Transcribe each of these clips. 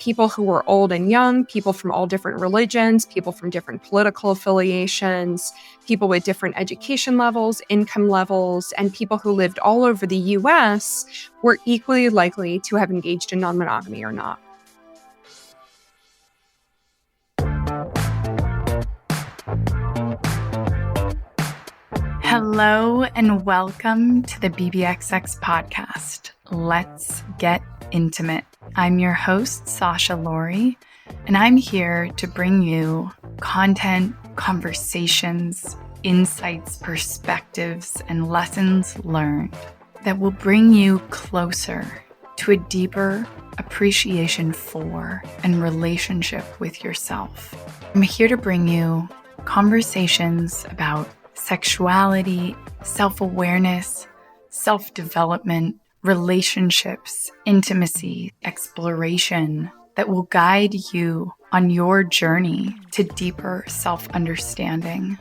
people who were old and young, people from all different religions, people from different political affiliations, people with different education levels, income levels, and people who lived all over the US were equally likely to have engaged in non-monogamy or not. Hello and welcome to the BBXX podcast. Let's get intimate. I'm your host, Sasha Laurie, and I'm here to bring you content, conversations, insights, perspectives, and lessons learned that will bring you closer to a deeper appreciation for and relationship with yourself. I'm here to bring you conversations about sexuality, self-awareness, self-development, relationships, intimacy, exploration that will guide you on your journey to deeper self-understanding.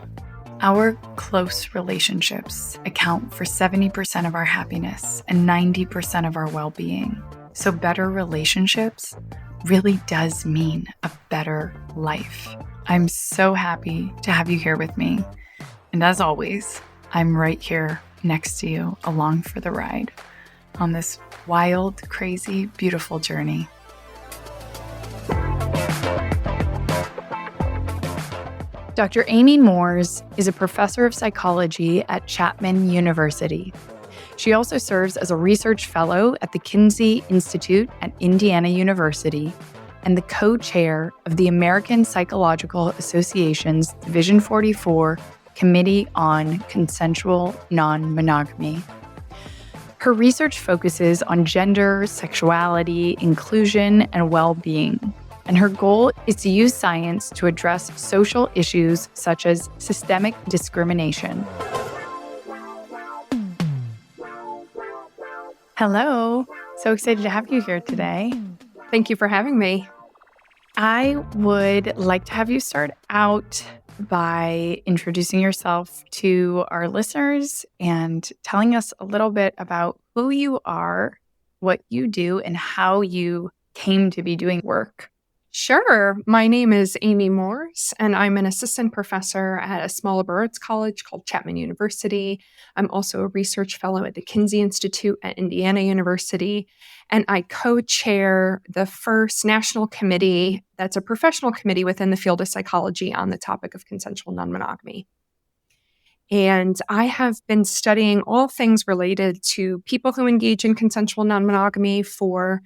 Our close relationships account for 70% of our happiness and 90% of our well-being. So better relationships really does mean a better life. I'm so happy to have you here with me. And as always, I'm right here next to you along for the ride on this wild, crazy, beautiful journey. Dr. Amy Moores is a professor of psychology at Chapman University. She also serves as a research fellow at the Kinsey Institute at Indiana University and the co-chair of the American Psychological Association's Division 44 Committee on Consensual Non-Monogamy. Her research focuses on gender, sexuality, inclusion, and well-being, and her goal is to use science to address social issues such as systemic discrimination. Hello, so excited to have you here today. Thank you for having me. I would like to have you start out by introducing yourself to our listeners and telling us a little bit about who you are, what you do, and how you came to be doing work. Sure. My name is Amy Moores, and I'm an assistant professor at a small liberal arts college called Chapman University. I'm also a research fellow at the Kinsey Institute at Indiana University, and I co-chair the first national committee that's a professional committee within the field of psychology on the topic of consensual non-monogamy. And I have been studying all things related to people who engage in consensual non-monogamy for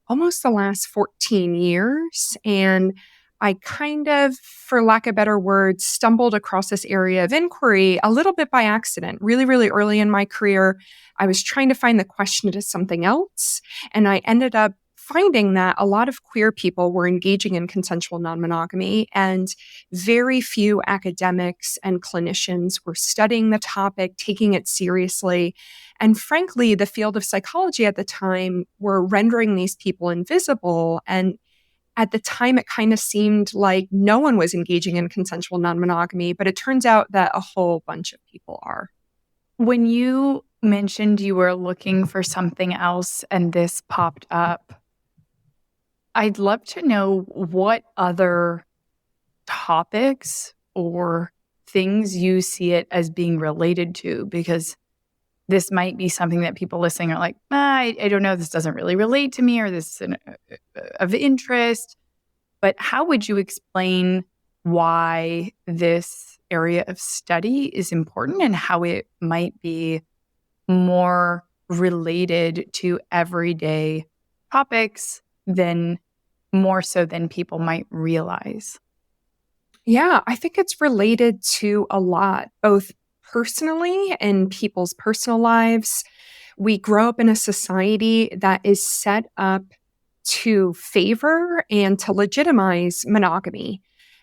almost the last 14 years. And I kind of, for lack of better words, stumbled across this area of inquiry a little bit by accident. Really, really early in my career, I was trying to find the question to something else. And I ended up finding that a lot of queer people were engaging in consensual non-monogamy, and very few academics and clinicians were studying the topic, taking it seriously. And frankly, the field of psychology at the time were rendering these people invisible. And at the time, it kind of seemed like no one was engaging in consensual non-monogamy, but it turns out that a whole bunch of people are. When you mentioned you were looking for something else and this popped up, I'd love to know what other topics or things you see it as being related to, because this might be something that people listening are like, I don't know, this doesn't really relate to me, or this is of interest. But how would you explain why this area of study is important and how it might be more related to everyday topics than more so than people might realize? Yeah, I think it's related to a lot, both personally in people's personal lives. We grow up in a society that is set up to favor and to legitimize monogamy.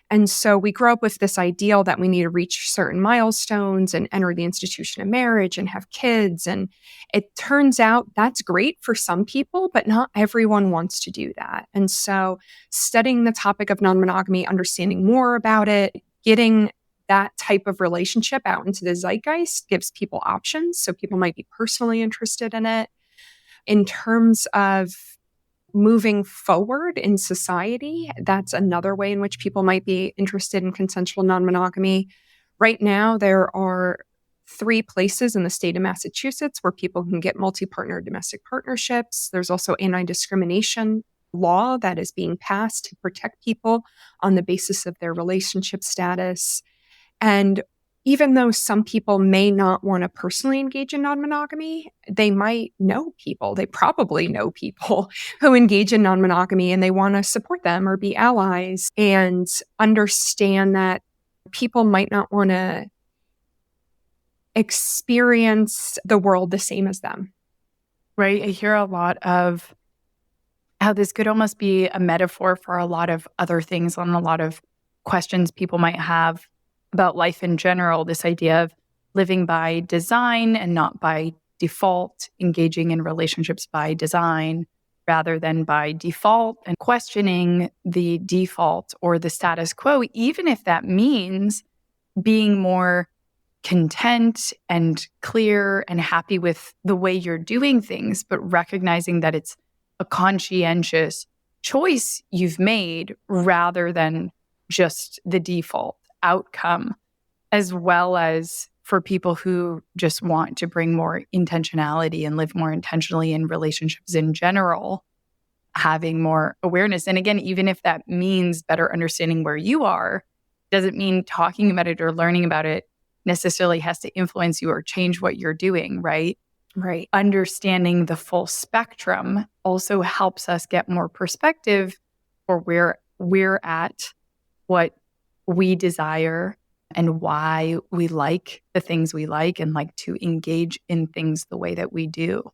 And so we grow up with this ideal that we need to reach certain milestones and enter the institution of marriage and have kids. And it turns out that's great for some people, but not everyone wants to do that. And so studying the topic of non-monogamy, understanding more about it, getting that type of relationship out into the zeitgeist gives people options. So people might be personally interested in it. In terms of moving forward in society, that's another way in which people might be interested in consensual non-monogamy. Right now, there are 3 places in the state of Massachusetts where people can get multi-partner domestic partnerships. There's also anti-discrimination law that is being passed to protect people on the basis of their relationship status. And even though some people may not want to personally engage in non-monogamy, they might know people, they probably know people who engage in non-monogamy, and they want to support them or be allies and understand that people might not want to experience the world the same as them. Right? I hear a lot of how this could almost be a metaphor for a lot of other things and a lot of questions people might have about life in general. This idea of living by design and not by default, engaging in relationships by design rather than by default, and questioning the default or the status quo, even if that means being more content and clear and happy with the way you're doing things, but recognizing that it's a conscientious choice you've made rather than just the default outcome, as well as for people who just want to bring more intentionality and live more intentionally in relationships in general, having more awareness. And again, even if that means better understanding where you are, doesn't mean talking about it or learning about it necessarily has to influence you or change what you're doing, right? Right. Understanding the full spectrum also helps us get more perspective for where we're at, what we desire, and why we like the things we like and like to engage in things the way that we do.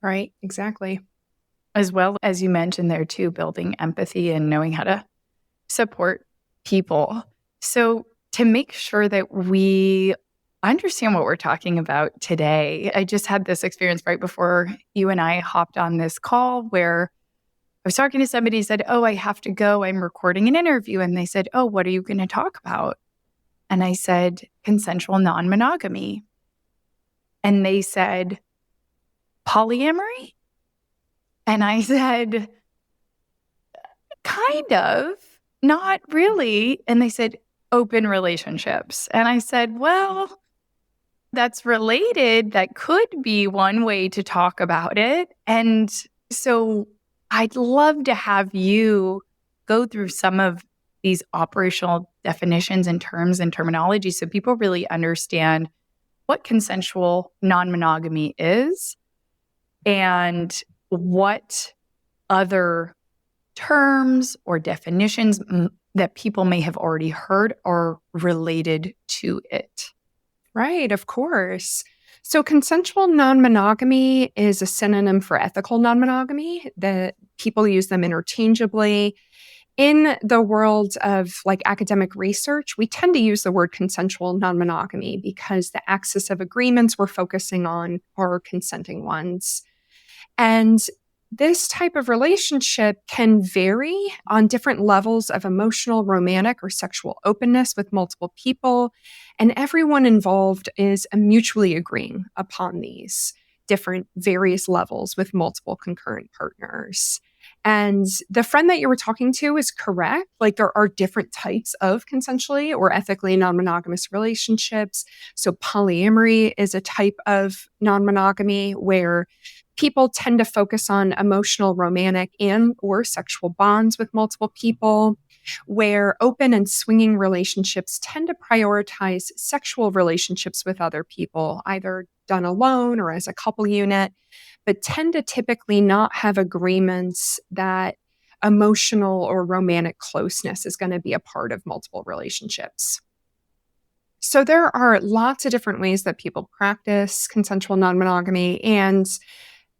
Right. Exactly. As well as you mentioned there too, building empathy and knowing how to support people. So to make sure that we understand what we're talking about today, I just had this experience right before you and I hopped on this call where I was talking to somebody who said, "Oh, I have to go. I'm recording an interview." And they said, "Oh, what are you going to talk about?" And I said, "Consensual non-monogamy." And they said, "Polyamory?" And I said, "Kind of, not really." And they said, "Open relationships." And I said, "Well, that's related. That could be one way to talk about it." And so I'd love to have you go through some of these operational definitions and terms and terminology so people really understand what consensual non-monogamy is and what other terms or definitions that people may have already heard are related to it. Right, of course. So consensual non-monogamy is a synonym for ethical non-monogamy, that people use them interchangeably. In the world of like academic research, we tend to use the word consensual non-monogamy because the axis of agreements we're focusing on are consenting ones. And this type of relationship can vary on different levels of emotional, romantic, or sexual openness with multiple people. And everyone involved is mutually agreeing upon these different various levels with multiple concurrent partners. And the friend that you were talking to is correct. Like there are different types of consensually or ethically non-monogamous relationships. So polyamory is a type of non-monogamy where people tend to focus on emotional, romantic, and or sexual bonds with multiple people, where open and swinging relationships tend to prioritize sexual relationships with other people, either done alone or as a couple unit, but tend to typically not have agreements that emotional or romantic closeness is going to be a part of multiple relationships. So there are lots of different ways that people practice consensual non-monogamy, and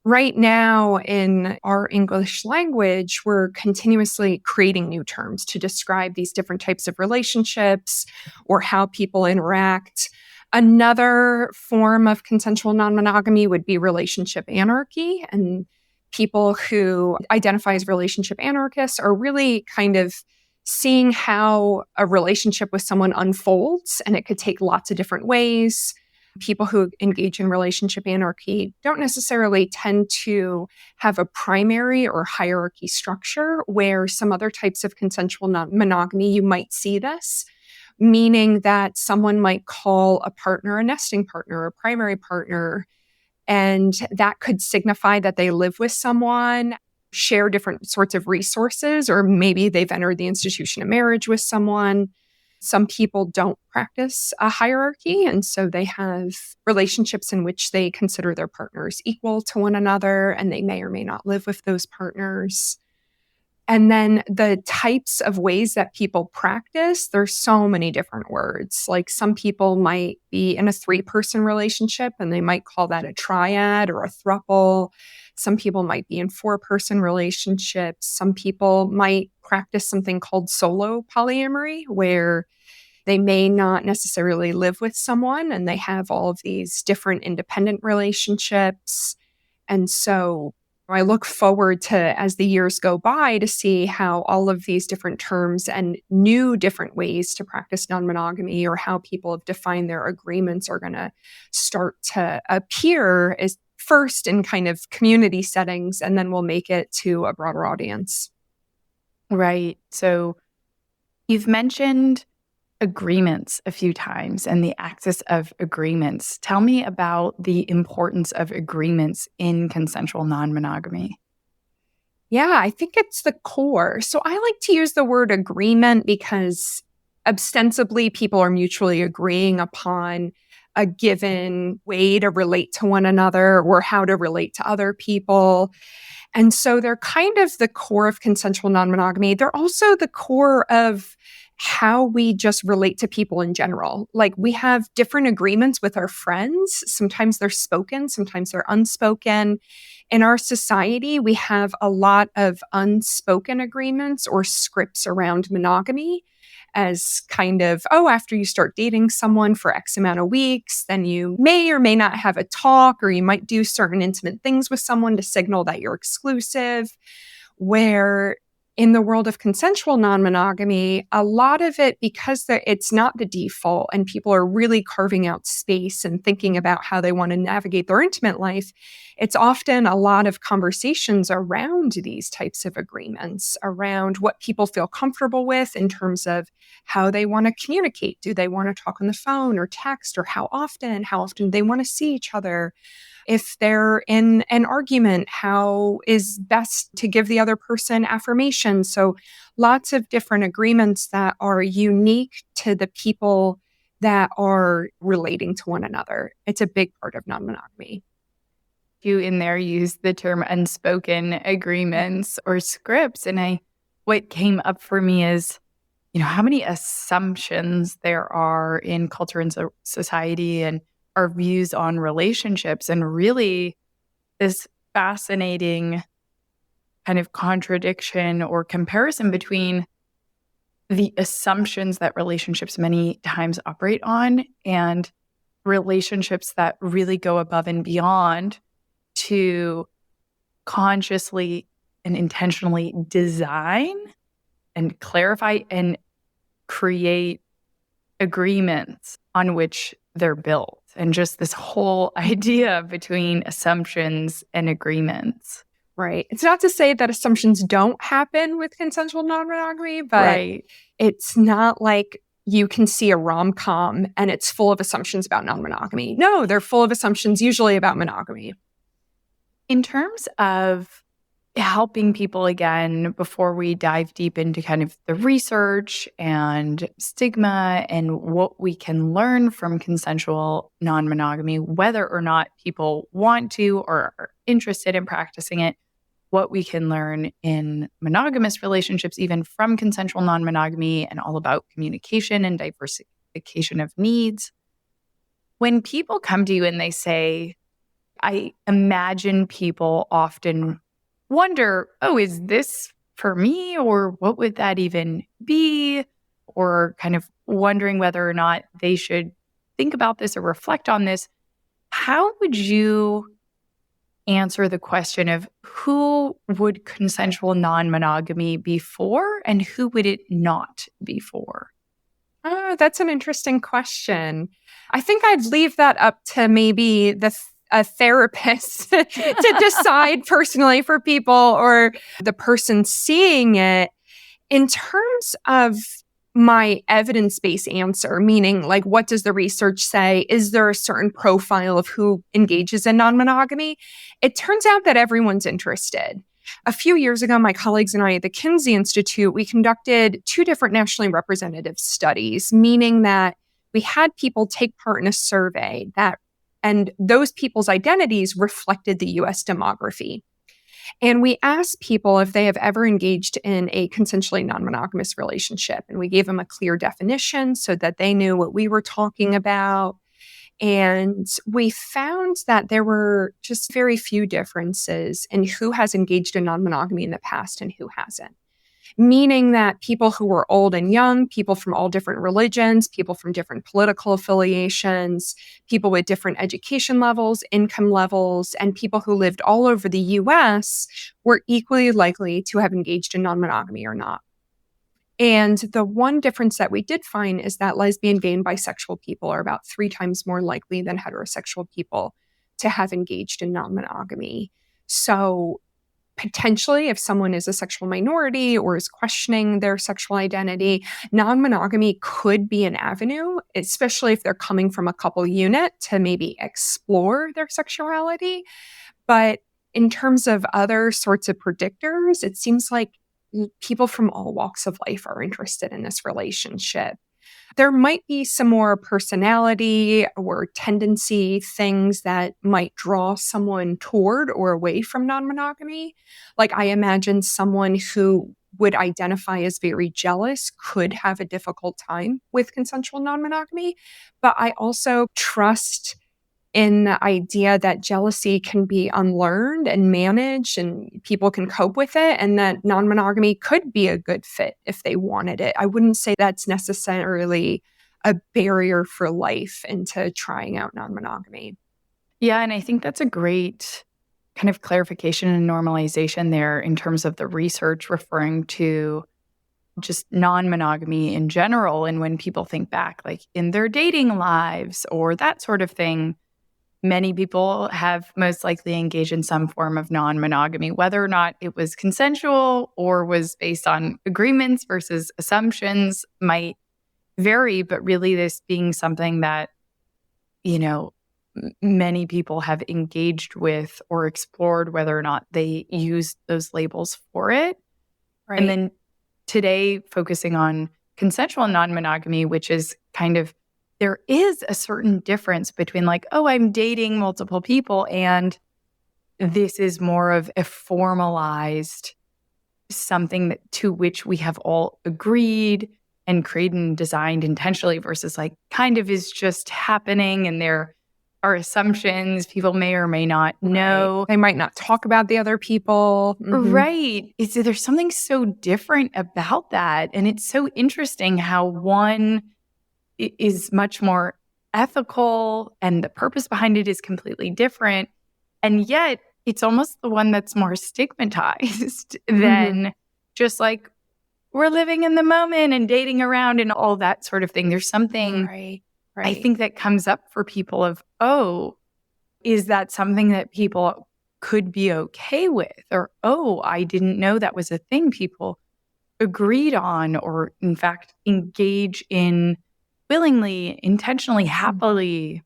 right now in our English language, we're continuously creating new terms to describe these different types of relationships or how people interact. Another form of consensual non-monogamy would be relationship anarchy. And people who identify as relationship anarchists are really kind of seeing how a relationship with someone unfolds, and it could take lots of different ways. People who engage in relationship anarchy don't necessarily tend to have a primary or hierarchy structure, where some other types of consensual monogamy, you might see this, meaning that someone might call a partner a nesting partner, a primary partner, and that could signify that they live with someone, share different sorts of resources, or maybe they've entered the institution of marriage with someone. Some people don't practice a hierarchy, and so they have relationships in which they consider their partners equal to one another, and they may or may not live with those partners. And then the types of ways that people practice, there's so many different words. Like some people might be in a 3-person relationship and they might call that a triad or a throuple. Some people might be in 4-person relationships. Some people might practice something called solo polyamory, where they may not necessarily live with someone and they have all of these different independent relationships. And so I look forward to, as the years go by, to see how all of these different terms and new different ways to practice non-monogamy, or how people have defined their agreements, are going to start to appear as first in kind of community settings, and then we'll make it to a broader audience. Right. So you've mentioned agreements a few times and the axis of agreements. Tell me about the importance of agreements in consensual non-monogamy. Yeah, I think it's the core. So I like to use the word agreement because ostensibly people are mutually agreeing upon a given way to relate to one another or how to relate to other people. And so they're kind of the core of consensual non-monogamy. They're also the core of how we just relate to people in general. Like, we have different agreements with our friends. Sometimes they're spoken, sometimes they're unspoken. In our society, we have a lot of unspoken agreements or scripts around monogamy, as kind of, oh, after you start dating someone for X amount of weeks, then you may or may not have a talk, or you might do certain intimate things with someone to signal that you're exclusive. Where in the world of consensual non-monogamy, a lot of it, because it's not the default and people are really carving out space and thinking about how they want to navigate their intimate life, it's often a lot of conversations around these types of agreements, around what people feel comfortable with in terms of how they want to communicate. Do they want to talk on the phone or text, or how often? How often they want to see each other? If they're in an argument, how is best to give the other person affirmation? So lots of different agreements that are unique to the people that are relating to one another. It's a big part of non-monogamy. You in there use the term unspoken agreements or scripts. And what came up for me is, how many assumptions there are in culture and society and our views on relationships, and really this fascinating kind of contradiction or comparison between the assumptions that relationships many times operate on and relationships that really go above and beyond to consciously and intentionally design and clarify and create agreements on which they're built. And just this whole idea between assumptions and agreements. Right. It's not to say that assumptions don't happen with consensual non-monogamy, but Right. It's not like you can see a rom-com and it's full of assumptions about non-monogamy. No, they're full of assumptions usually about monogamy. In terms of helping people, again, before we dive deep into kind of the research and stigma and what we can learn from consensual non-monogamy, whether or not people want to or are interested in practicing it, what we can learn in monogamous relationships, even from consensual non-monogamy, and all about communication and diversification of needs. When people come to you and they say, I imagine people often wonder, oh, is this for me? Or what would that even be? Or kind of wondering whether or not they should think about this or reflect on this. How would you answer the question of who would consensual non-monogamy be for and who would it not be for? Oh, that's an interesting question. I think I'd leave that up to maybe a therapist to decide personally for people or the person seeing it. In terms of my evidence-based answer, meaning like what does the research say? Is there a certain profile of who engages in non-monogamy? It turns out that everyone's interested. A few years ago, my colleagues and I at the Kinsey Institute, we conducted two different nationally representative studies, meaning that we had people take part in a survey and those people's identities reflected the US demography. And we asked people if they have ever engaged in a consensually non monogamous relationship. And we gave them a clear definition so that they knew what we were talking about. And we found that there were just very few differences in who has engaged in non monogamy in the past and who hasn't, meaning that people who were old and young, people from all different religions, people from different political affiliations, people with different education levels, income levels, and people who lived all over the US were equally likely to have engaged in non monogamy or not. And the one difference that we did find is that lesbian, gay, and bisexual people are about 3 times more likely than heterosexual people to have engaged in non monogamy. So, potentially, if someone is a sexual minority or is questioning their sexual identity, non monogamy could be an avenue, especially if they're coming from a couple unit to maybe explore their sexuality. But in terms of other sorts of predictors, it seems like people from all walks of life are interested in this relationship. There might be some more personality or tendency things that might draw someone toward or away from non monogamy. Like, I imagine someone who would identify as very jealous could have a difficult time with consensual non monogamy. But I also trust in the idea that jealousy can be unlearned and managed and people can cope with it, and that non-monogamy could be a good fit if they wanted it. I wouldn't say that's necessarily a barrier for life into trying out non-monogamy. Yeah, and I think that's a great kind of clarification and normalization there in terms of the research referring to just non-monogamy in general. And when people think back, like in their dating lives or that sort of thing, many people have most likely engaged in some form of non-monogamy, whether or not it was consensual or was based on agreements versus assumptions might vary, but really this being something that, many people have engaged with or explored whether or not they use those labels for it. Right. And then today, focusing on consensual non-monogamy, which is kind of, there is a certain difference between like, oh, I'm dating multiple people, and this is more of a formalized something to which we have all agreed and created and designed intentionally versus like kind of is just happening and there are assumptions people may or may not know. Right. They might not talk about the other people. Mhm. Right. There's something so different about that. And it's so interesting how one is much more ethical and the purpose behind it is completely different. And yet it's almost the one that's more stigmatized than just like we're living in the moment and dating around and all that sort of thing. There's something Right. I think that comes up for people of, oh, is that something that people could be okay with? Or, oh, I didn't know that was a thing people agreed on or, in fact, engage in willingly, intentionally, happily.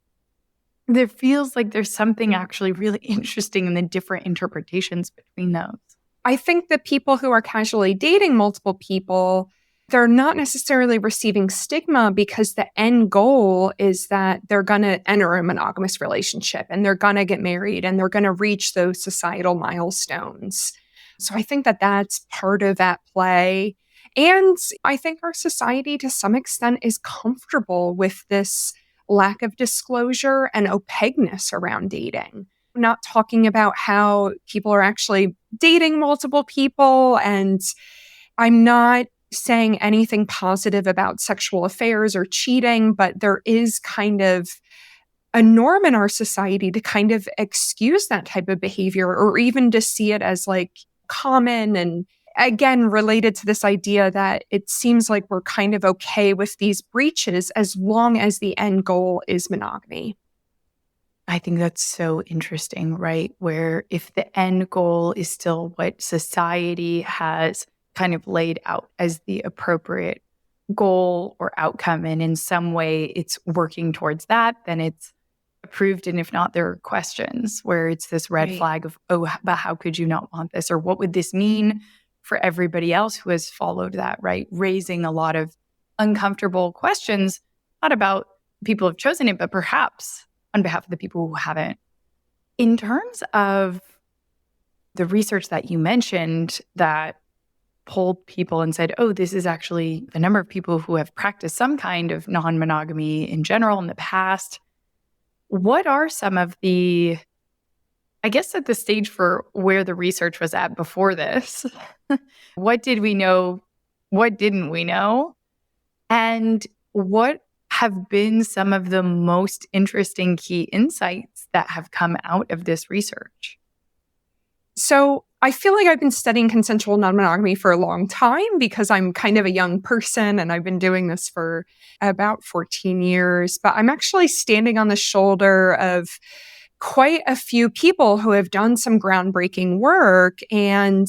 There feels like there's something actually really interesting in the different interpretations between those. I think that people who are casually dating multiple people, they're not necessarily receiving stigma because the end goal is that they're going to enter a monogamous relationship and they're going to get married and they're going to reach those societal milestones. So I think that that's part of that play. And I think our society to some extent is comfortable with this lack of disclosure and opaqueness around dating. Not talking about how people are actually dating multiple people. And I'm not saying anything positive about sexual affairs or cheating, but there is kind of a norm in our society to kind of excuse that type of behavior or even to see it as like common and again, related to this idea that it seems like we're kind of okay with these breaches as long as the end goal is monogamy. I think that's so interesting, right? Where if the end goal is still what society has kind of laid out as the appropriate goal or outcome, and in some way it's working towards that, then it's approved. And if not, there are questions where it's this red Right. flag of, oh, but how could you not want this? Or what would this mean for everybody else who has followed that, right? Raising a lot of uncomfortable questions, not about people who have chosen it, but perhaps on behalf of the people who haven't. In terms of the research that you mentioned that polled people and said, oh, this is actually the number of people who have practiced some kind of non-monogamy in general in the past. What are some of the, I guess, at the stage for where the research was at before this? What did we know? What didn't we know? And what have been some of the most interesting key insights that have come out of this research? So I feel like I've been studying consensual non-monogamy for a long time because I'm kind of a young person and I've been doing this for about 14 years. But I'm actually standing on the shoulder of quite a few people who have done some groundbreaking work. And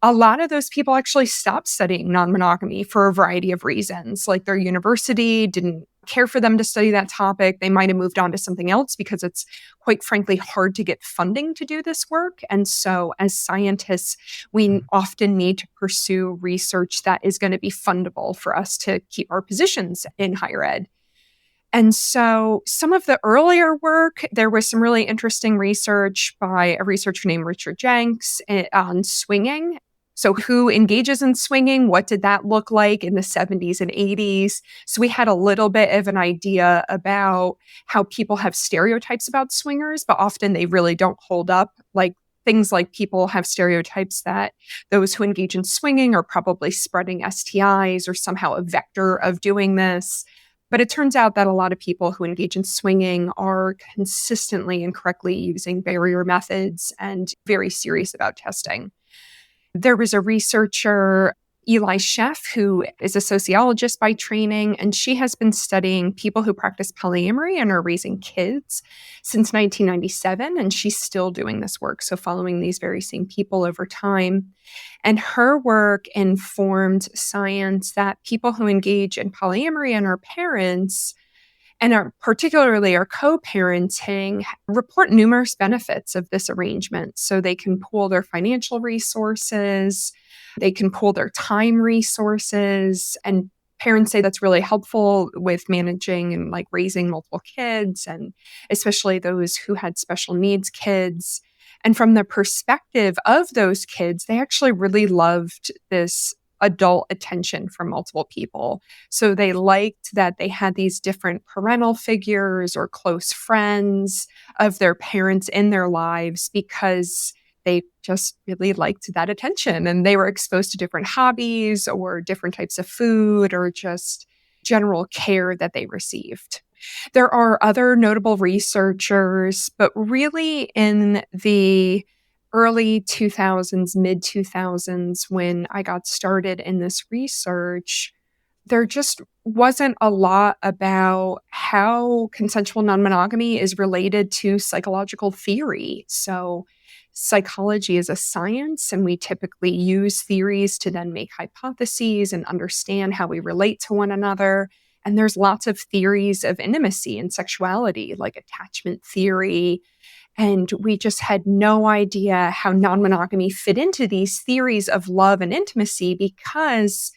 a lot of those people actually stopped studying non-monogamy for a variety of reasons. Like their university didn't care for them to study that topic. They might have moved on to something else because it's quite frankly hard to get funding to do this work. And so as scientists, we often need to pursue research that is going to be fundable for us to keep our positions in higher ed. And so some of the earlier work, there was some really interesting research by a researcher named Richard Jenks on swinging. So who engages in swinging? What did that look like in the 70s and 80s? So we had a little bit of an idea about how people have stereotypes about swingers, but often they really don't hold up. Like things like people have stereotypes that those who engage in swinging are probably spreading STIs or somehow a vector of doing this. But it turns out that a lot of people who engage in swinging are consistently and correctly using barrier methods and very serious about testing. There was a researcher, Eli Sheff, who is a sociologist by training, and she has been studying people who practice polyamory and are raising kids since 1997, and she's still doing this work, so following these very same people over time. And her work informed science that people who engage in polyamory and are parents and are particularly are co-parenting report numerous benefits of this arrangement. So they can pool their financial resources, they can pool their time resources, and parents say that's really helpful with managing and like raising multiple kids, and especially those who had special needs kids. And from the perspective of those kids, they actually really loved this adult attention from multiple people. So they liked that they had these different parental figures or close friends of their parents in their lives because they just really liked that attention. And they were exposed to different hobbies or different types of food or just general care that they received. There are other notable researchers, but really in the early 2000s, mid 2000s, when I got started in this research, there just wasn't a lot about how consensual non-monogamy is related to psychological theory. So psychology is a science, and we typically use theories to then make hypotheses and understand how we relate to one another. And there's lots of theories of intimacy and sexuality, like attachment theory. And we just had no idea how non-monogamy fit into these theories of love and intimacy because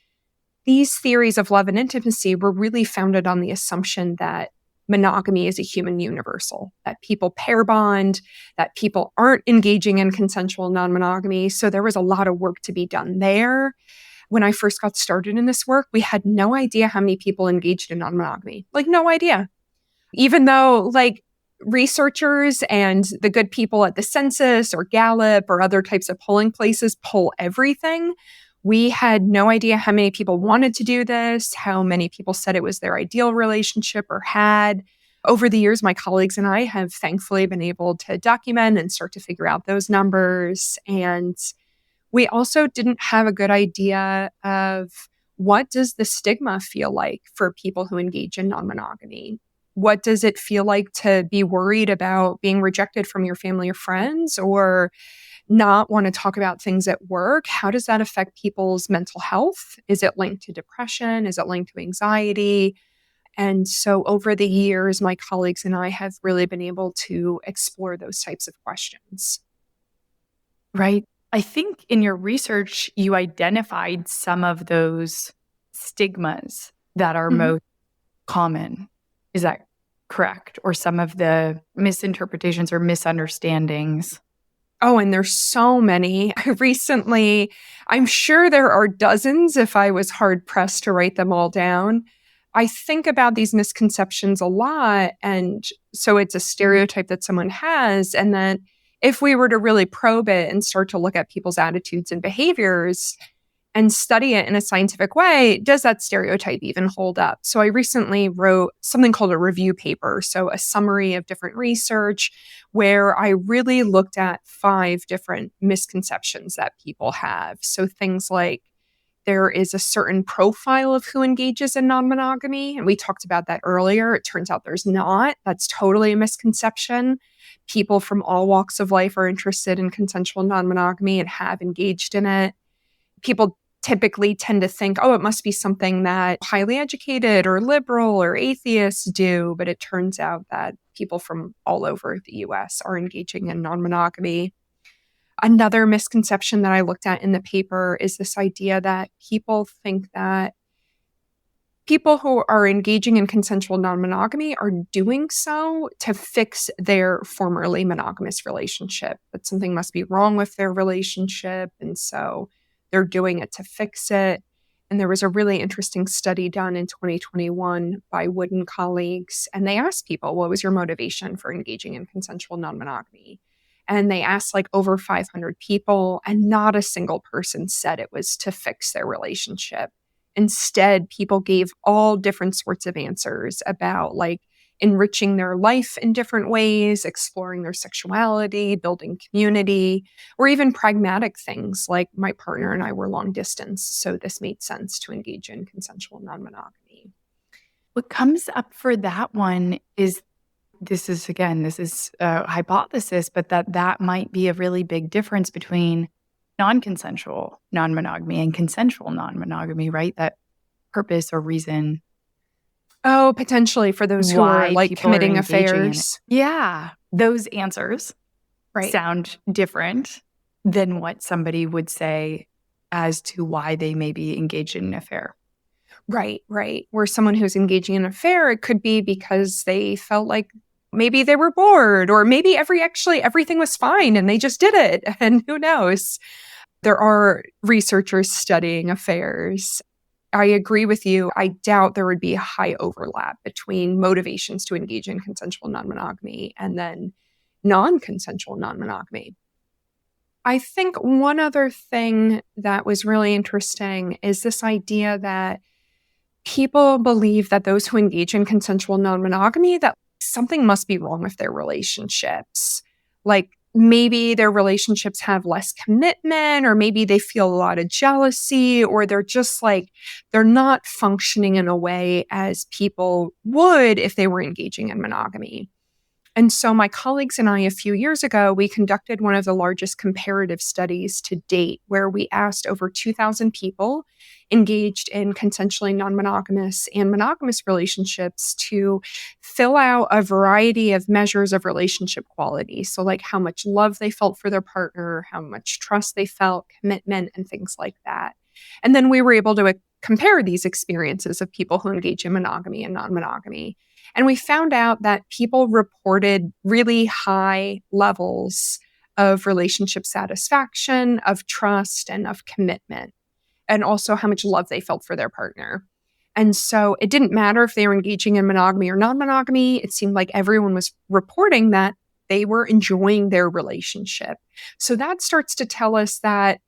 these theories of love and intimacy were really founded on the assumption that monogamy is a human universal, that people pair bond, that people aren't engaging in consensual non-monogamy. So there was a lot of work to be done there. When I first got started in this work, we had no idea how many people engaged in non-monogamy. Like, no idea. Even though, like, researchers and the good people at the census or Gallup or other types of polling places poll everything, we had no idea how many people wanted to do this, how many people said it was their ideal relationship or had. Over the years, my colleagues and I have thankfully been able to document and start to figure out those numbers. And We also didn't have a good idea of what does the stigma feel like for people who engage in non-monogamy? What does it feel like to be worried about being rejected from your family or friends, or not want to talk about things at work? How does that affect people's mental health? Is it linked to depression? Is it linked to anxiety? And so over the years, my colleagues and I have really been able to explore those types of questions. Right. I think in your research, you identified some of those stigmas that are Mhm. most common. Is that correct? Or some of the misinterpretations or misunderstandings? Oh, and there's so many. I'm sure there are dozens if I was hard pressed to write them all down. I think about these misconceptions a lot. And so it's a stereotype that someone has. And then if we were to really probe it and start to look at people's attitudes and behaviors, and study it in a scientific way, does that stereotype even hold up? So I recently wrote something called a review paper, so a summary of different research where I really looked at 5 different misconceptions that people have. So things like there is a certain profile of who engages in non-monogamy, and we talked about that earlier. It turns out there's not. That's totally a misconception. People from all walks of life are interested in consensual non-monogamy and have engaged in it. People typically tend to think, oh, it must be something that highly educated or liberal or atheists do. But it turns out that people from all over the US are engaging in non monogamy. Another misconception that I looked at in the paper is this idea that people think that people who are engaging in consensual non monogamy are doing so to fix their formerly monogamous relationship, that something must be wrong with their relationship. And so they're doing it to fix it. And there was a really interesting study done in 2021 by Wood and colleagues. And they asked people, what was your motivation for engaging in consensual non monogamy? And they asked like over 500 people, and not a single person said it was to fix their relationship. Instead, people gave all different sorts of answers about like enriching their life in different ways, exploring their sexuality, building community, or even pragmatic things like my partner and I were long distance. So this made sense to engage in consensual non monogamy. What comes up for that one is this is a hypothesis, but that might be a really big difference between non-consensual non-monogamy and consensual non-monogamy, right? That purpose or reason Oh, potentially for those who are why like people are committing engaging in it. affairs. Yeah. Those answers Right. sound different than what somebody would say as to why they may be engaged in an affair. Right, right. Where someone who's engaging in an affair, it could be because they felt like maybe they were bored, or maybe everything was fine and they just did it. And who knows? There are researchers studying affairs. I agree with you. I doubt there would be a high overlap between motivations to engage in consensual non monogamy and then non consensual non monogamy. I think one other thing that was really interesting is this idea that people believe that those who engage in consensual non-monogamy, that something must be wrong with their relationships. Like maybe their relationships have less commitment, or maybe they feel a lot of jealousy, or they're just like they're not functioning in a way as people would if they were engaging in monogamy. And so my colleagues and I, a few years ago, we conducted one of the largest comparative studies to date, where we asked over 2,000 people engaged in consensually non-monogamous and monogamous relationships to fill out a variety of measures of relationship quality. So like how much love they felt for their partner, how much trust they felt, commitment, and things like that. And then we were able to compare these experiences of people who engage in monogamy and non-monogamy. And we found out that people reported really high levels of relationship satisfaction, of trust, and of commitment, and also how much love they felt for their partner. And so it didn't matter if they were engaging in monogamy or non monogamy. It seemed like everyone was reporting that they were enjoying their relationship. So that starts to tell us that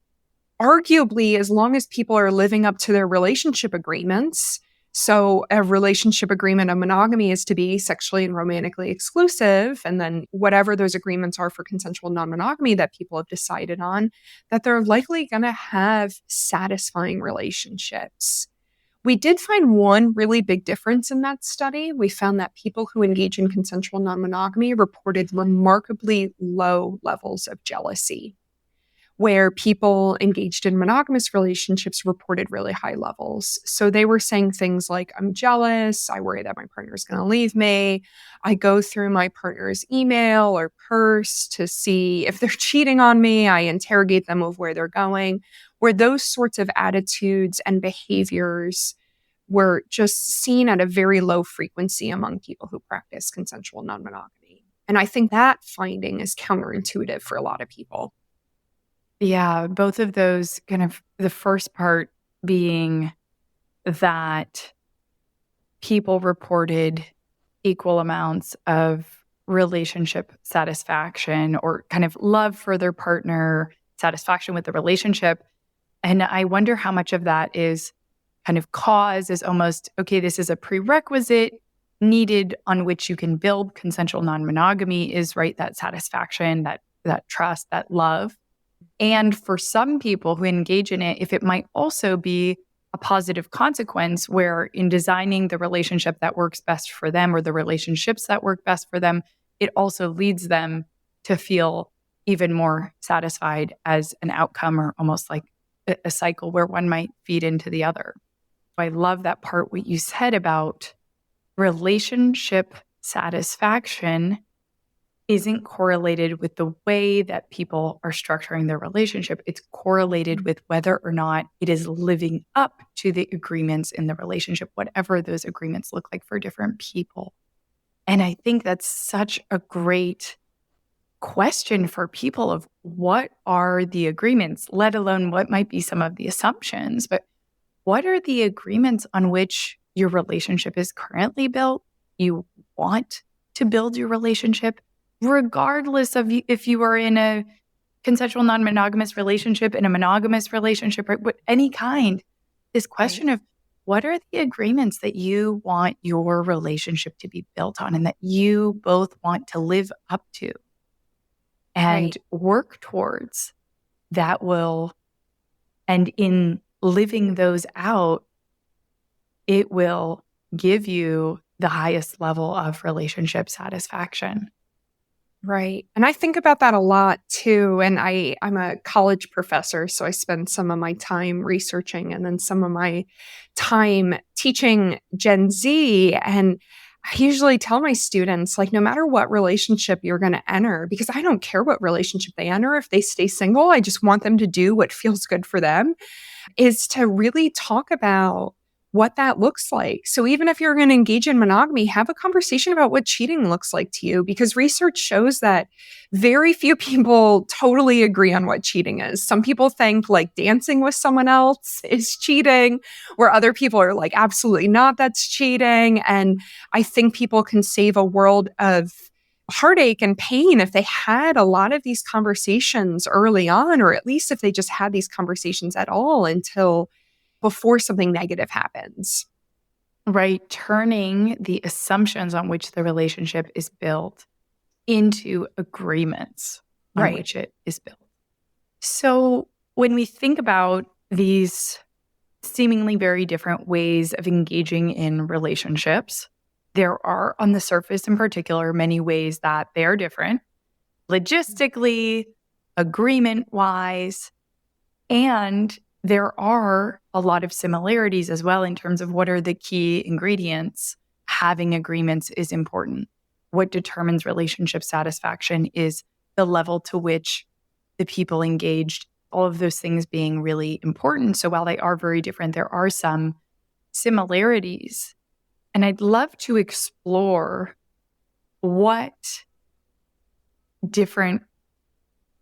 arguably, as long as people are living up to their relationship agreements, So a relationship agreement of monogamy is to be sexually and romantically exclusive. And then whatever those agreements are for consensual non-monogamy that people have decided on, that they're likely going to have satisfying relationships. We did find one really big difference in that study. We found that people who engage in consensual non-monogamy reported remarkably low levels of jealousy, where people engaged in monogamous relationships reported really high levels. So they were saying things like, I'm jealous, I worry that my partner is going to leave me. I go through my partner's email or purse to see if they're cheating on me. I interrogate them of where they're going, where those sorts of attitudes and behaviors were just seen at a very low frequency among people who practice consensual non-monogamy. And I think that finding is counterintuitive for a lot of people. Yeah, both of those kind of the first part being that people reported equal amounts of relationship satisfaction or kind of love for their partner, satisfaction with the relationship. And I wonder how much of that is kind of cause is almost, okay, this is a prerequisite needed on which you can build consensual non-monogamy is right, that satisfaction, that trust, that love. And for some people who engage in it, if it might also be a positive consequence where in designing the relationship that works best for them or the relationships that work best for them, it also leads them to feel even more satisfied as an outcome or almost like a cycle where one might feed into the other. I love that part, what you said about relationship satisfaction isn't correlated with the way that people are structuring their relationship. It's correlated with whether or not it is living up to the agreements in the relationship, whatever those agreements look like for different people. And I think that's such a great question for people of what are the agreements, let alone what might be some of the assumptions, but what are the agreements on which your relationship is currently built? You want to build your relationship regardless of if you are in a consensual non-monogamous relationship, in a monogamous relationship, right? Any kind. This question of what are the agreements that you want your relationship to be built on and that you both want to live up to and work towards that will, and in living those out, it will give you the highest level of relationship satisfaction. Right. And I think about that a lot too. And I'm a college professor, so I spend some of my time researching and then some of my time teaching Gen Z. And I usually tell my students, like, no matter what relationship you're going to enter, because I don't care what relationship they enter, if they stay single, I just want them to do what feels good for them, is to really talk about what that looks like. So even if you're going to engage in monogamy, have a conversation about what cheating looks like to you, because research shows that very few people totally agree on what cheating is. Some people think like dancing with someone else is cheating, where other people are like, absolutely not, that's cheating. And I think people can save a world of heartache and pain if they had a lot of these conversations early on, or at least if they just had these conversations at all until before something negative happens. Right. Turning the assumptions on which the relationship is built into agreements on which it is built. So when we think about these seemingly very different ways of engaging in relationships, there are, on the surface in particular, many ways that they are different, logistically, agreement-wise, and there are a lot of similarities as well in terms of what are the key ingredients. Having agreements is important. What determines relationship satisfaction is the level to which the people engaged, all of those things being really important. So while they are very different, there are some similarities. And I'd love to explore what different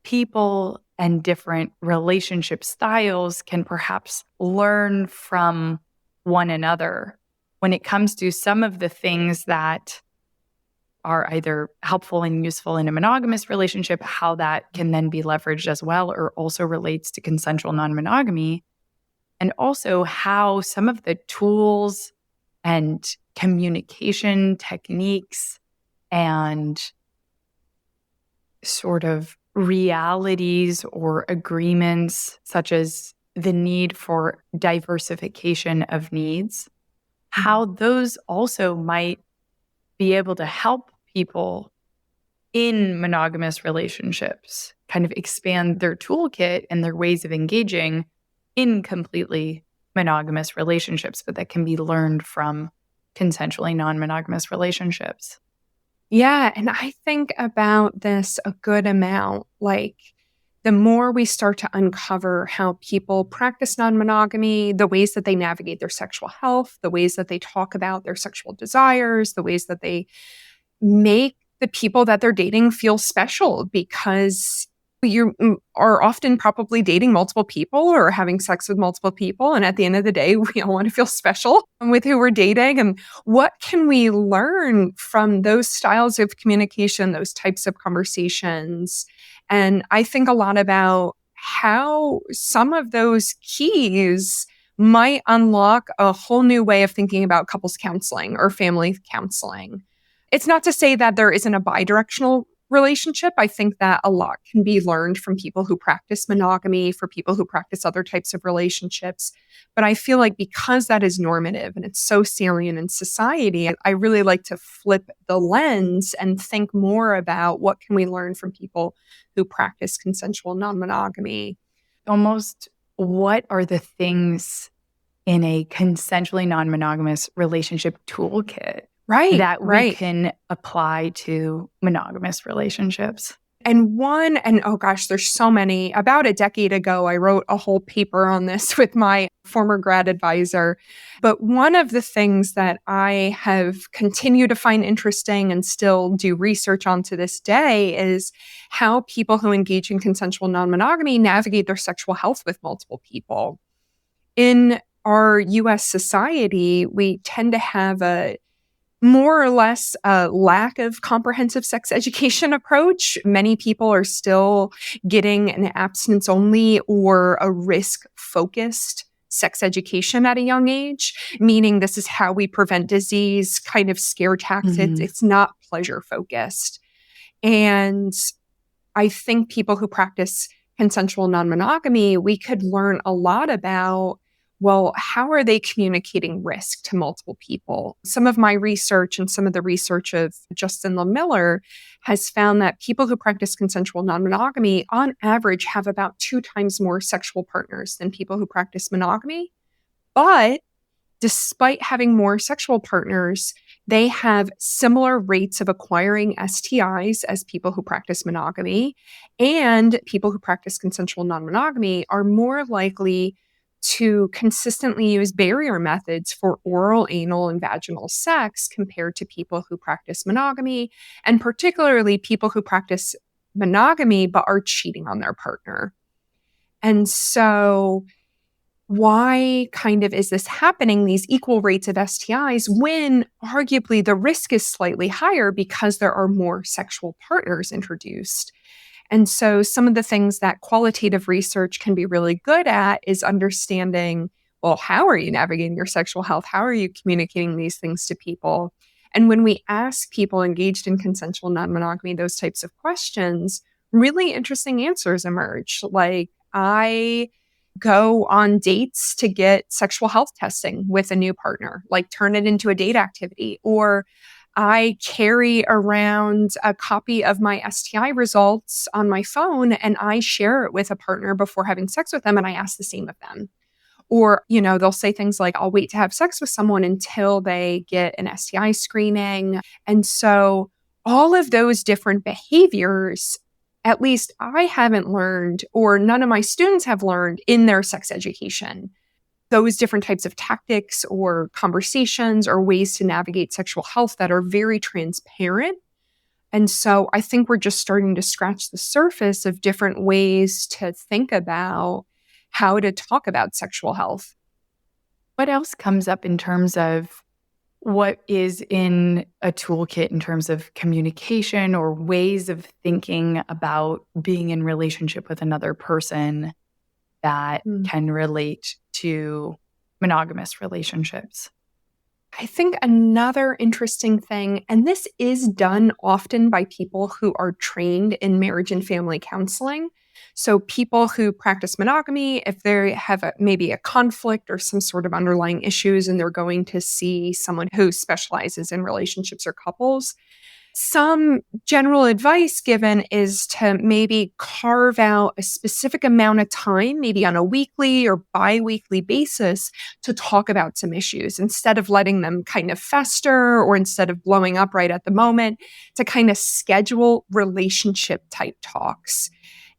people and different relationship styles can perhaps learn from one another when it comes to some of the things that are either helpful and useful in a monogamous relationship, how that can then be leveraged as well, or also relates to consensual non-monogamy, and also how some of the tools and communication techniques and sort of realities or agreements, such as the need for diversification of needs, how those also might be able to help people in monogamous relationships kind of expand their toolkit and their ways of engaging in completely monogamous relationships, but that can be learned from consensually non-monogamous relationships. Yeah, and I think about this a good amount. Like, the more we start to uncover how people practice non monogamy, the ways that they navigate their sexual health, the ways that they talk about their sexual desires, the ways that they make the people that they're dating feel special because are often probably dating multiple people or having sex with multiple people. And at the end of the day, we all want to feel special with who we're dating. And what can we learn from those styles of communication, those types of conversations? And I think a lot about how some of those keys might unlock a whole new way of thinking about couples counseling or family counseling. It's not to say that there isn't a bidirectional relationship. I think that a lot can be learned from people who practice monogamy, for people who practice other types of relationships. But I feel like because that is normative and it's so salient in society, I really like to flip the lens and think more about what can we learn from people who practice consensual non-monogamy. Almost, what are the things in a consensually non-monogamous relationship toolkit that we can apply to monogamous relationships? And oh gosh, there's so many. About a decade ago, I wrote a whole paper on this with my former grad advisor. But one of the things that I have continued to find interesting and still do research on to this day is how people who engage in consensual non-monogamy navigate their sexual health with multiple people. In our US society, we tend to have a more or less a lack of comprehensive sex education approach. Many people are still getting an abstinence only or a risk focused sex education at a young age, meaning this is how we prevent disease kind of scare tactics. It's not pleasure focused. And I think people who practice consensual non-monogamy, we could learn a lot about, well, how are they communicating risk to multiple people? Some of my research and some of the research of Justin LaMiller has found that people who practice consensual non-monogamy on average have about 2 times more sexual partners than people who practice monogamy. But despite having more sexual partners, they have similar rates of acquiring STIs as people who practice monogamy, and people who practice consensual non-monogamy are more likely to consistently use barrier methods for oral, anal, and vaginal sex compared to people who practice monogamy, and particularly people who practice monogamy but are cheating on their partner. And so why kind of is this happening, these equal rates of STIs, when arguably the risk is slightly higher because there are more sexual partners introduced? And so some of the things that qualitative research can be really good at is understanding, well, how are you navigating your sexual health? How are you communicating these things to people? And when we ask people engaged in consensual non-monogamy those types of questions, really interesting answers emerge. Like, I go on dates to get sexual health testing with a new partner, like turn it into a date activity. Or I carry around a copy of my STI results on my phone and I share it with a partner before having sex with them, and I ask the same of them. Or, they'll say things like, I'll wait to have sex with someone until they get an STI screening. And so all of those different behaviors, at least I haven't learned, or none of my students have learned in their sex education. Those different types of tactics or conversations or ways to navigate sexual health that are very transparent. And so I think we're just starting to scratch the surface of different ways to think about how to talk about sexual health. What else comes up in terms of what is in a toolkit in terms of communication or ways of thinking about being in relationship with another person that can relate to monogamous relationships? I think another interesting thing, and this is done often by people who are trained in marriage and family counseling. So, people who practice monogamy, if they have maybe a conflict or some sort of underlying issues, and they're going to see someone who specializes in relationships or couples, some general advice given is to maybe carve out a specific amount of time, maybe on a weekly or bi-weekly basis, to talk about some issues instead of letting them kind of fester or instead of blowing up right at the moment, to kind of schedule relationship type talks.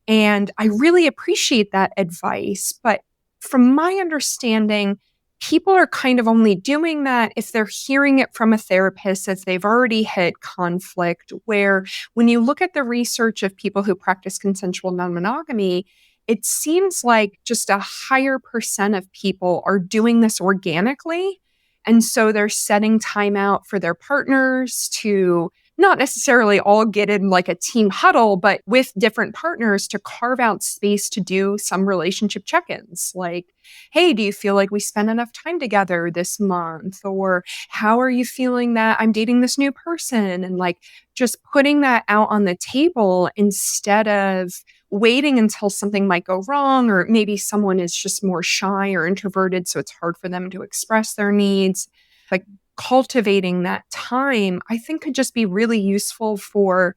And I really appreciate that advice. But from my understanding, people are kind of only doing that if they're hearing it from a therapist as they've already hit conflict. Where when you look at the research of people who practice consensual non monogamy, it seems like just a higher percent of people are doing this organically. And so they're setting time out for their partners to not necessarily all get in like a team huddle, but with different partners to carve out space to do some relationship check ins. Like, hey, do you feel like we spent enough time together this month? Or how are you feeling that I'm dating this new person? And like just putting that out on the table instead of waiting until something might go wrong, or maybe someone is just more shy or introverted, so it's hard for them to express their needs. Like, cultivating that time, I think could just be really useful for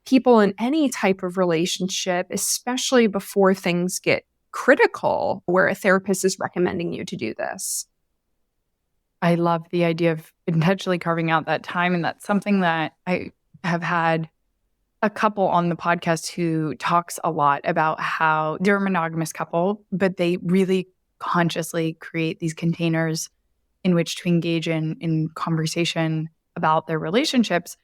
people in any type of relationship, especially before things get critical, where a therapist is recommending you to do this. I love the idea of intentionally carving out that time. And that's something that I have had a couple on the podcast who talks a lot about how they're a monogamous couple, but they really consciously create these containers in which to engage in conversation about their relationships.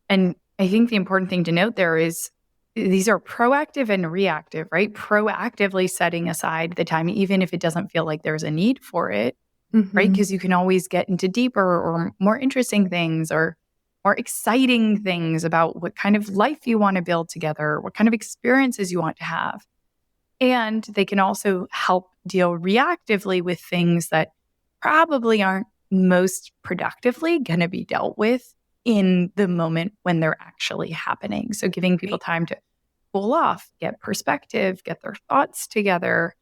And I think the important thing to note there is these are proactive and reactive, right? Proactively setting aside the time, even if it doesn't feel like there's a need for it, right? Because you can always get into deeper or more interesting things or more exciting things about what kind of life you want to build together, what kind of experiences you want to have. And they can also help deal reactively with things that probably aren't most productively going to be dealt with in the moment when they're actually happening. So giving people time to cool off, get perspective, get their thoughts together,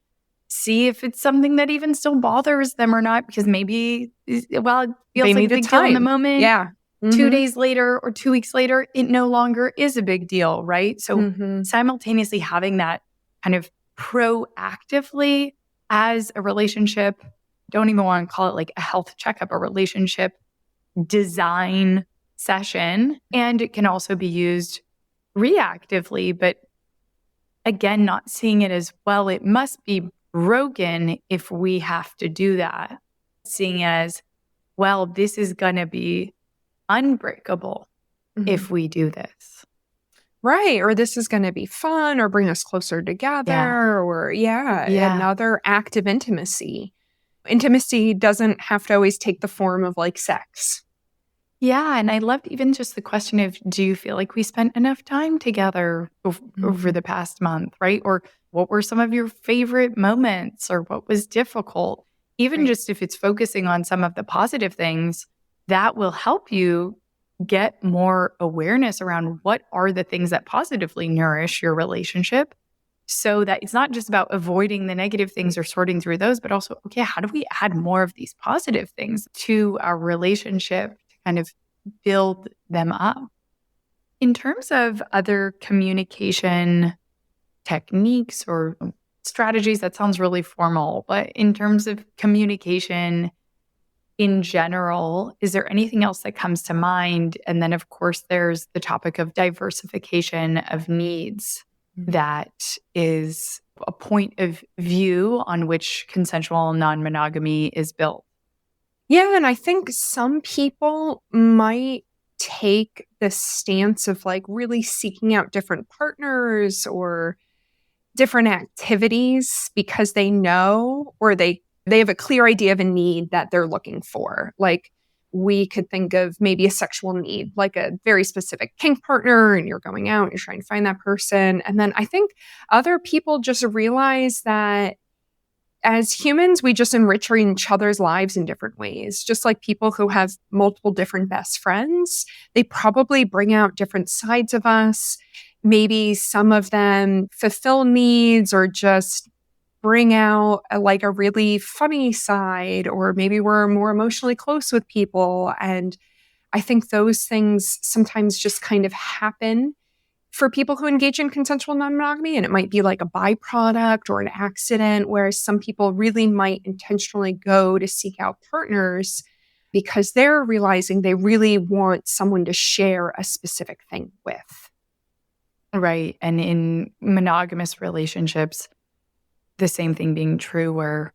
see if it's something that even still bothers them or not, because maybe, well, it feels They like a need a big deal in the time. moment. Yeah. 2 days later or 2 weeks later, it no longer is a big deal, right? So Mhm. simultaneously having that kind of proactively as a relationship, don't even want to call it like a health checkup, a relationship design session. And it can also be used reactively, but again, not seeing it as, well, it must be broken if we have to do that. Seeing it as, well, this is going to be unbreakable Mhm. if we do this. Right. Or this is going to be fun or bring us closer together, or, yeah, Yeah. another act of intimacy. Intimacy doesn't have to always take the form of like sex. Yeah. And I loved even just the question of, do you feel like we spent enough time together over Mhm. the past month, right? Or what were some of your favorite moments or what was difficult? Even Right. just if it's focusing on some of the positive things, that will help you get more awareness around what are the things that positively nourish your relationship, so that it's not just about avoiding the negative things or sorting through those, but also, okay, how do we add more of these positive things to our relationship to kind of build them up? In terms of other communication techniques or strategies, that sounds really formal, but in terms of communication in general, is there anything else that comes to mind? And then, of course, there's the topic of diversification of needs. Mhm. That is a point of view on which consensual non monogamy is built. Yeah. And I think some people might take the stance of like really seeking out different partners or different activities because they know, or they have a clear idea of a need that they're looking for. Like, we could think of maybe a sexual need, like a very specific kink partner, and you're going out, you're trying to find that person. And then I think other people just realize that as humans, we just enrich each other's lives in different ways. Just like people who have multiple different best friends, they probably bring out different sides of us. Maybe some of them fulfill needs or just bring out a really funny side, or maybe we're more emotionally close with people. And I think those things sometimes just kind of happen for people who engage in consensual non-monogamy, and it might be like a byproduct or an accident, whereas some people really might intentionally go to seek out partners because they're realizing they really want someone to share a specific thing with. Right. And in monogamous relationships, the same thing being true where,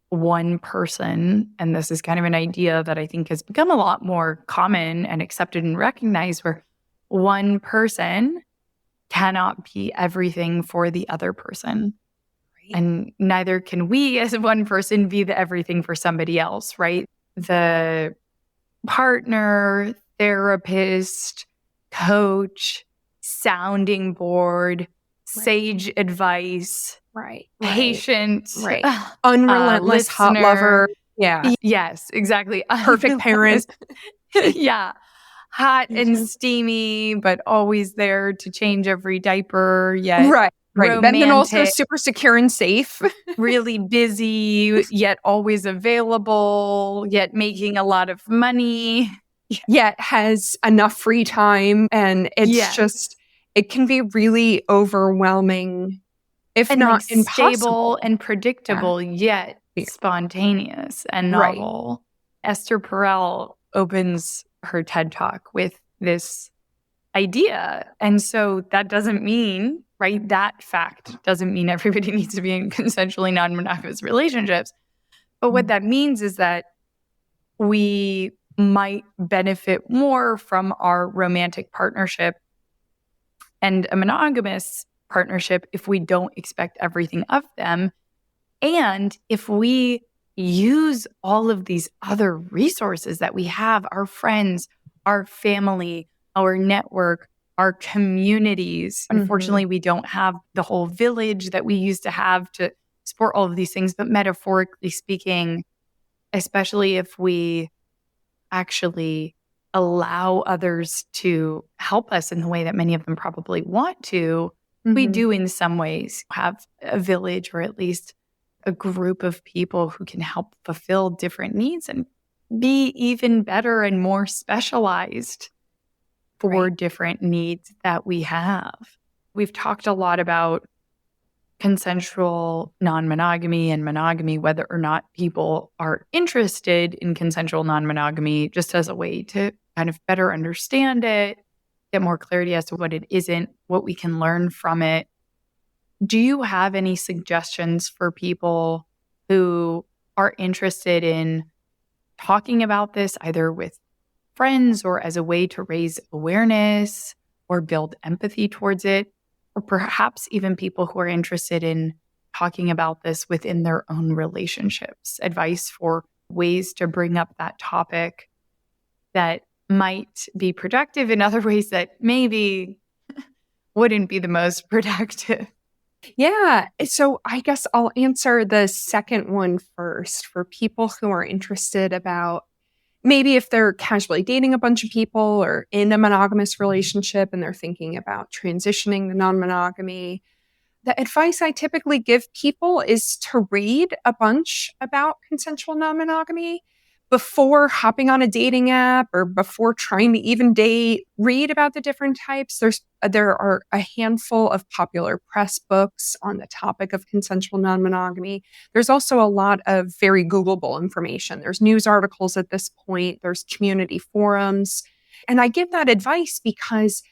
one person, and this is kind of an idea that I think has become a lot more common and accepted and recognized, where one person cannot be everything for the other person. Right. And neither can we as one person be the everything for somebody else, right? The partner, therapist, coach, sounding board, right. Sage advice, right, patient, right, unrelentless hot lover. Yeah. Yes, exactly. Perfect parent. Yeah. Hot and steamy, but always there to change every diaper, yet right. romantic. Then also super secure and safe. Really busy, yet always available, yet making a lot of money. Yet has enough free time. And it's just, it can be really overwhelming, if and not impossible. Stable and predictable, yet spontaneous and novel. Right. Esther Perel opens her TED Talk with this idea. And so that doesn't mean, right, that fact doesn't mean everybody needs to be in consensually non-monogamous relationships. But what that means is that we might benefit more from our romantic partnership and a monogamous partnership if we don't expect everything of them. And if we use all of these other resources that we have, our friends, our family, our network, our communities. Mm-hmm. Unfortunately, we don't have the whole village that we used to have to support all of these things. But metaphorically speaking, especially if we actually allow others to help us in the way that many of them probably want to, mm-hmm. we do in some ways have a village, or at least a group of people who can help fulfill different needs and be even better and more specialized for different needs that we have. We've talked a lot about consensual non-monogamy and monogamy, whether or not people are interested in consensual non-monogamy, just as a way to kind of better understand it, get more clarity as to what it isn't, what we can learn from it. Do you have any suggestions for people who are interested in talking about this, either with friends or as a way to raise awareness or build empathy towards it, or perhaps even people who are interested in talking about this within their own relationships? Advice for ways to bring up that topic that might be productive in other ways that maybe wouldn't be the most productive. Yeah. So I guess I'll answer the second one first. For people who are interested about maybe if they're casually dating a bunch of people or in a monogamous relationship and they're thinking about transitioning to non-monogamy, the advice I typically give people is to read a bunch about consensual non-monogamy before hopping on a dating app or before trying to even date. Read about the different types. There are a handful of popular press books on the topic of consensual non-monogamy. There's also a lot of very Googleable information. There's news articles at this point. There's community forums. And I give that advice because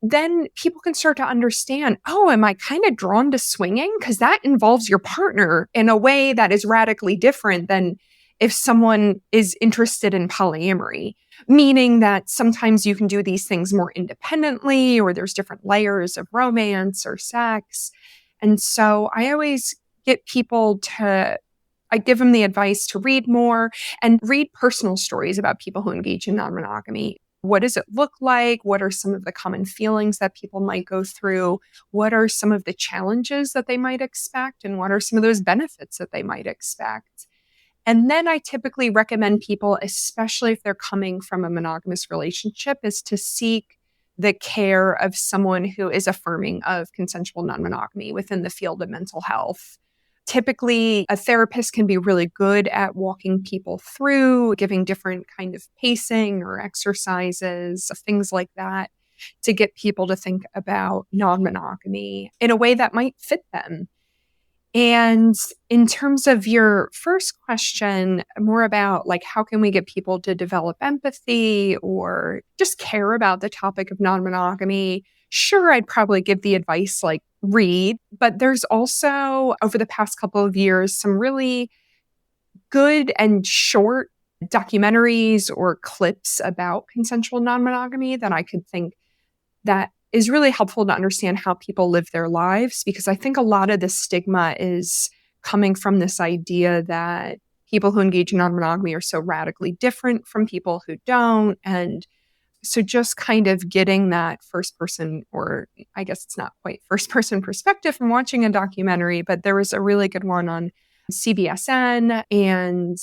then people can start to understand, oh, am I kind of drawn to swinging? Because that involves your partner in a way that is radically different than if someone is interested in polyamory, meaning that sometimes you can do these things more independently, or there's different layers of romance or sex. And so I always get people I give them the advice to read more and read personal stories about people who engage in non-monogamy. What does it look like? What are some of the common feelings that people might go through? What are some of the challenges that they might expect? And what are some of those benefits that they might expect? And then I typically recommend people, especially if they're coming from a monogamous relationship, is to seek the care of someone who is affirming of consensual non-monogamy within the field of mental health. Typically, a therapist can be really good at walking people through, giving different kind of pacing or exercises, things like that, to get people to think about non-monogamy in a way that might fit them. And in terms of your first question, more about like how can we get people to develop empathy or just care about the topic of non-monogamy? Sure, I'd probably give the advice like read, but there's also over the past couple of years some really good and short documentaries or clips about consensual non-monogamy that I could think that is really helpful to understand how people live their lives, because I think a lot of the stigma is coming from this idea that people who engage in non-monogamy are so radically different from people who don't. And so just kind of getting that first person, or I guess it's not quite first person perspective from watching a documentary, but there was a really good one on CBSN, and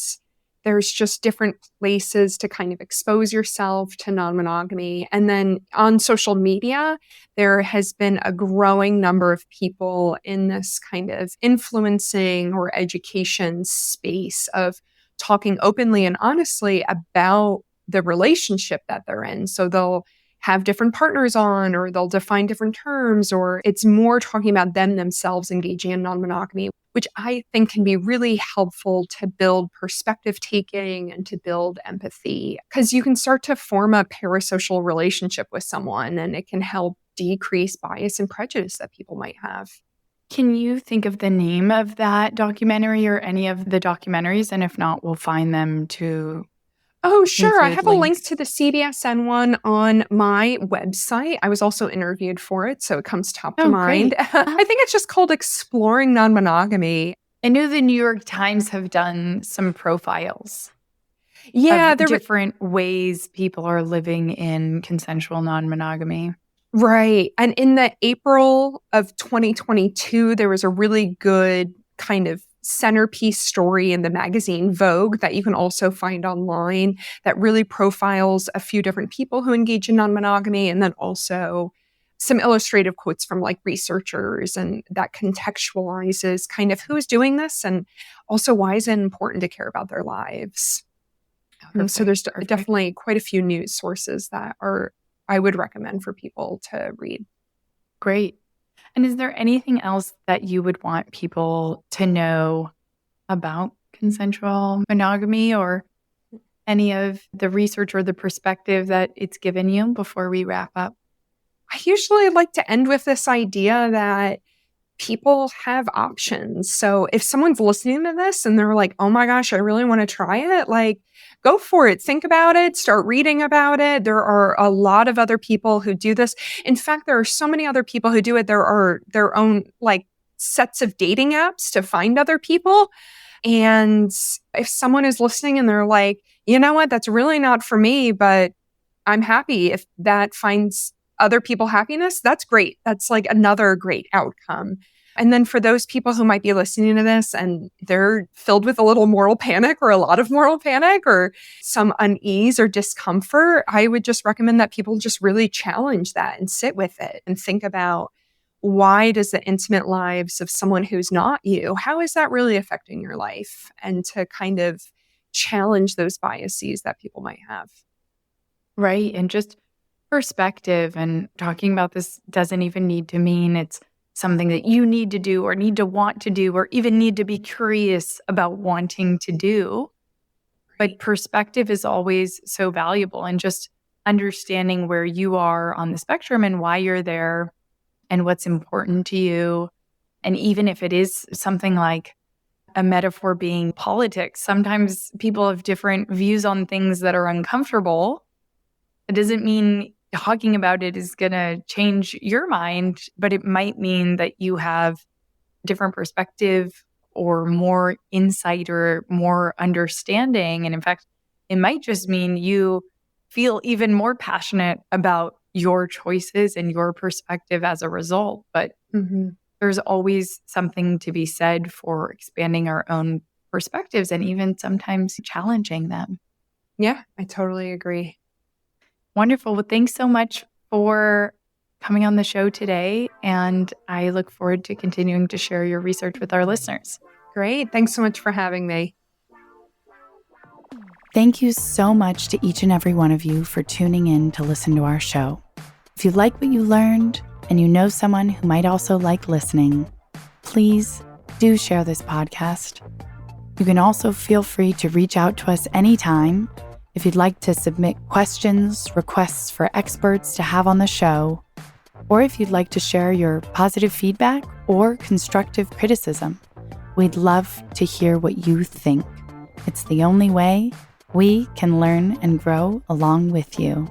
there's just different places to kind of expose yourself to non-monogamy. And then on social media, there has been a growing number of people in this kind of influencing or education space of talking openly and honestly about the relationship that they're in. So they'll have different partners on, or they'll define different terms, or it's more talking about them themselves engaging in non-monogamy, which I think can be really helpful to build perspective taking and to build empathy, because you can start to form a parasocial relationship with someone and it can help decrease bias and prejudice that people might have. Can you think of the name of that documentary or any of the documentaries? And if not, we'll find them to Oh, sure. I include have a link links. to the CBSN one on my website. I was also interviewed for it, so it comes top to Oh, mind. great. I think it's just called Exploring Non-Monogamy. I know the New York Times have done some profiles Yeah, of different ways people are living in consensual non-monogamy. right. And in the April of 2022, there was a really good kind of centerpiece story in the magazine Vogue that you can also find online that really profiles a few different people who engage in non-monogamy, and then also some illustrative quotes from like researchers, and that contextualizes kind of who's doing this and also why is it important to care about their lives. And so there's Perfect. definitely quite a few news sources that are I would recommend for people to read. Great. And is there anything else that you would want people to know about consensual monogamy, or any of the research or the perspective that it's given you before we wrap up? I usually like to end with this idea that people have options. So if someone's listening to this and they're like, oh my gosh, I really want to try it, like go for it. Think about it. Start reading about it. There are a lot of other people who do this. In fact, there are so many other people who do it. There are their own like sets of dating apps to find other people. And if someone is listening and they're like, you know what, that's really not for me, but I'm happy if that finds other people happiness, that's great. That's like another great outcome. And then for those people who might be listening to this and they're filled with a little moral panic or a lot of moral panic or some unease or discomfort, I would just recommend that people just really challenge that and sit with it and think about, why does the intimate lives of someone who's not you, how is that really affecting your life? And to kind of challenge those biases that people might have. Right. And just perspective, and talking about this doesn't even need to mean it's something that you need to do or need to want to do or even need to be curious about wanting to do. But perspective is always so valuable, and just understanding where you are on the spectrum and why you're there and what's important to you. And even if it is something like a metaphor being politics, sometimes people have different views on things that are uncomfortable. It doesn't mean talking about it is going to change your mind, but it might mean that you have different perspective or more insight or more understanding. And in fact, it might just mean you feel even more passionate about your choices and your perspective as a result. But there's always something to be said for expanding our own perspectives and even sometimes challenging them. Yeah, I totally agree. Wonderful. Well, thanks so much for coming on the show today. And I look forward to continuing to share your research with our listeners. Great. Thanks so much for having me. Thank you so much to each and every one of you for tuning in to listen to our show. If you like what you learned and you know someone who might also like listening, please do share this podcast. You can also feel free to reach out to us anytime if you'd like to submit questions, requests for experts to have on the show, or if you'd like to share your positive feedback or constructive criticism. We'd love to hear what you think. It's the only way we can learn and grow along with you.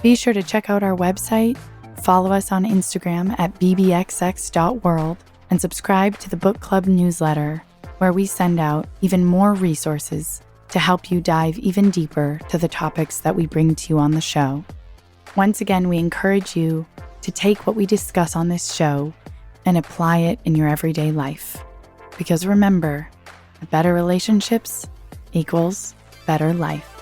Be sure to check out our website, follow us on Instagram at bbxx.world, and subscribe to the book club newsletter, where we send out even more resources to help you dive even deeper to the topics that we bring to you on the show. Once again, we encourage you to take what we discuss on this show and apply it in your everyday life. Because remember, better relationships equals better life.